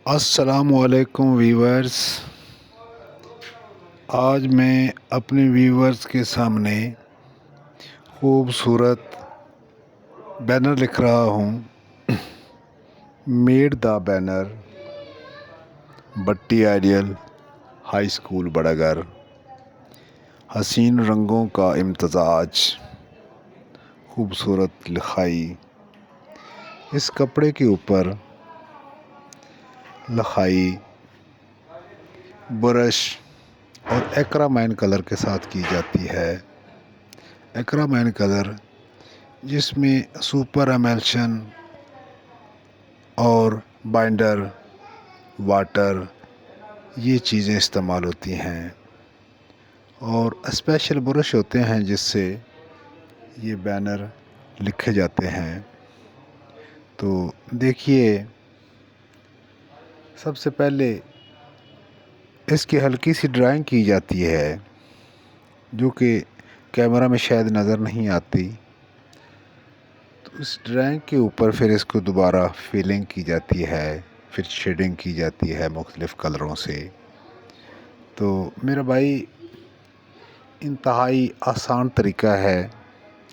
السلام علیکم ویورز، آج میں اپنے ویورز کے سامنے خوبصورت بینر لکھ رہا ہوں۔ میڈ دا بینر بٹی آئیڈیل ہائی اسکول بڑا گھر، حسین رنگوں کا امتزاج، خوبصورت لکھائی۔ اس کپڑے کے اوپر لکھائی برش اور ایکرامائن کلر کے ساتھ کی جاتی ہے۔ ایکرامائن کلر جس میں سپر ایملشن اور بائنڈر، واٹر، یہ چیزیں استعمال ہوتی ہیں، اور اسپیشل برش ہوتے ہیں جس سے یہ بینر لکھے جاتے ہیں۔ تو دیکھیے، سب سے پہلے اس کی ہلکی سی ڈرائنگ کی جاتی ہے جو کہ کیمرہ میں شاید نظر نہیں آتی۔ تو اس ڈرائنگ کے اوپر پھر اس کو دوبارہ فیلنگ کی جاتی ہے، پھر شیڈنگ کی جاتی ہے مختلف کلروں سے۔ تو میرا بھائی، انتہائی آسان طریقہ ہے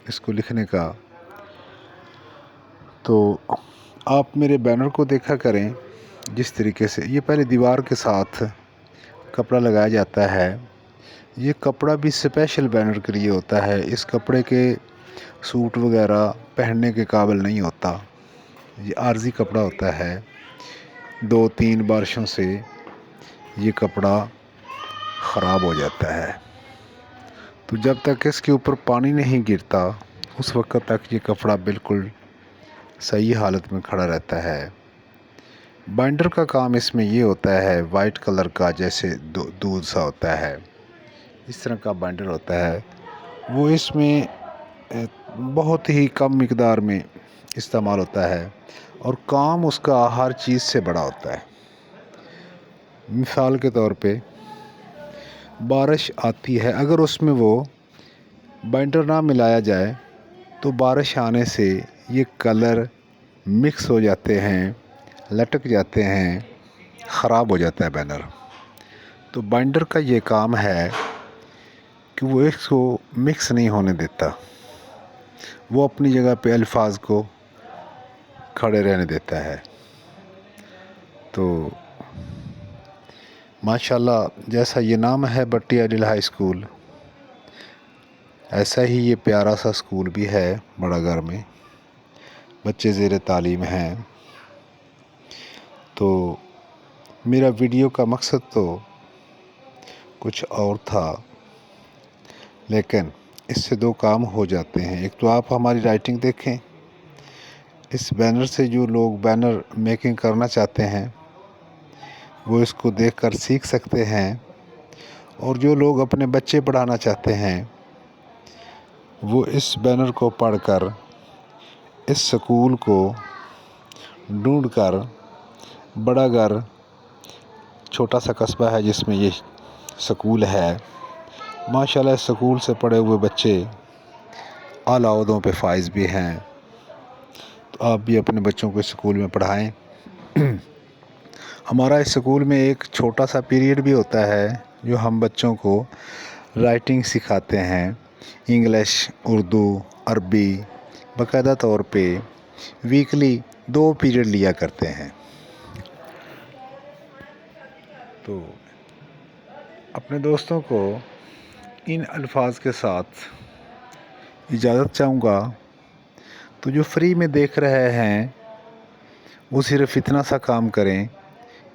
اس کو لکھنے کا۔ تو آپ میرے بینر کو دیکھا کریں جس طریقے سے یہ پہلے دیوار کے ساتھ کپڑا لگایا جاتا ہے۔ یہ کپڑا بھی اسپیشل بینر کے لیے ہوتا ہے، اس کپڑے کے سوٹ وغیرہ پہننے کے قابل نہیں ہوتا، یہ عارضی کپڑا ہوتا ہے۔ 2-3 بارشوں سے یہ کپڑا خراب ہو جاتا ہے، تو جب تک اس کے اوپر پانی نہیں گرتا اس وقت تک یہ کپڑا بالکل صحیح حالت میں کھڑا رہتا ہے۔ بائنڈر کا کام اس میں یہ ہوتا ہے، وائٹ کلر کا جیسے دودھ سا ہوتا ہے، اس طرح کا بائنڈر ہوتا ہے، وہ اس میں بہت ہی کم مقدار میں استعمال ہوتا ہے، اور کام اس کا ہر چیز سے بڑا ہوتا ہے۔ مثال کے طور پہ بارش آتی ہے، اگر اس میں وہ بائنڈر نہ ملایا جائے تو بارش آنے سے یہ کلر مکس ہو جاتے ہیں، لٹک جاتے ہیں، خراب ہو جاتا ہے بینر۔ تو بائنڈر کا یہ کام ہے کہ وہ اس کو مکس نہیں ہونے دیتا، وہ اپنی جگہ پہ الفاظ کو کھڑے رہنے دیتا ہے۔ تو ماشاءاللہ، جیسا یہ نام ہے بٹی آئیڈیل ہائی اسکول، ایسا ہی یہ پیارا سا اسکول بھی ہے بڑا گھر میں، بچے زیر تعلیم ہیں۔ تو میرا ویڈیو کا مقصد تو کچھ اور تھا، لیکن اس سے 2 کام ہو جاتے ہیں۔ ایک تو آپ ہماری رائٹنگ دیکھیں، اس بینر سے جو لوگ بینر میکنگ کرنا چاہتے ہیں وہ اس کو دیکھ کر سیکھ سکتے ہیں، اور جو لوگ اپنے بچے پڑھانا چاہتے ہیں وہ اس بینر کو پڑھ کر اس سکول کو ڈھونڈ کر، بڑا گھر چھوٹا سا قصبہ ہے جس میں یہ سکول ہے، ماشاءاللہ اس سکول سے پڑھے ہوئے بچے اعلیٰ عہدوں پہ فائز بھی ہیں۔ تو آپ بھی اپنے بچوں کو اس سکول میں پڑھائیں۔ ہمارا اس سکول میں ایک چھوٹا سا پیریڈ بھی ہوتا ہے جو ہم بچوں کو رائٹنگ سکھاتے ہیں، انگلش، اردو، عربی، باقاعدہ طور پہ ویکلی 2 پیریڈ لیا کرتے ہیں۔ تو اپنے دوستوں کو ان الفاظ کے ساتھ اجازت چاہوں گا، تو جو فری میں دیکھ رہے ہیں وہ صرف اتنا سا کام کریں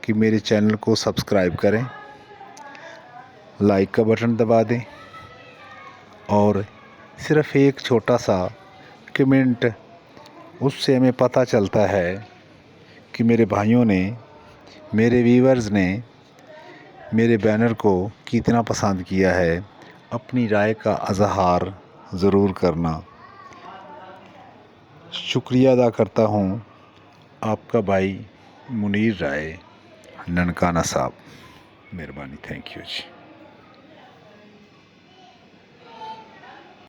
کہ میرے چینل کو سبسکرائب کریں، لائک کا بٹن دبا دیں، اور صرف ایک چھوٹا سا کمنٹ، اس سے ہمیں پتہ چلتا ہے کہ میرے بھائیوں نے، میرے ویورز نے میرے بینر کو کتنا پسند کیا ہے۔ اپنی رائے کا اظہار ضرور کرنا۔ شکریہ ادا کرتا ہوں، آپ کا بھائی منیر رائے، ننکانہ صاحب۔ مہربانی، تھینک یو جی۔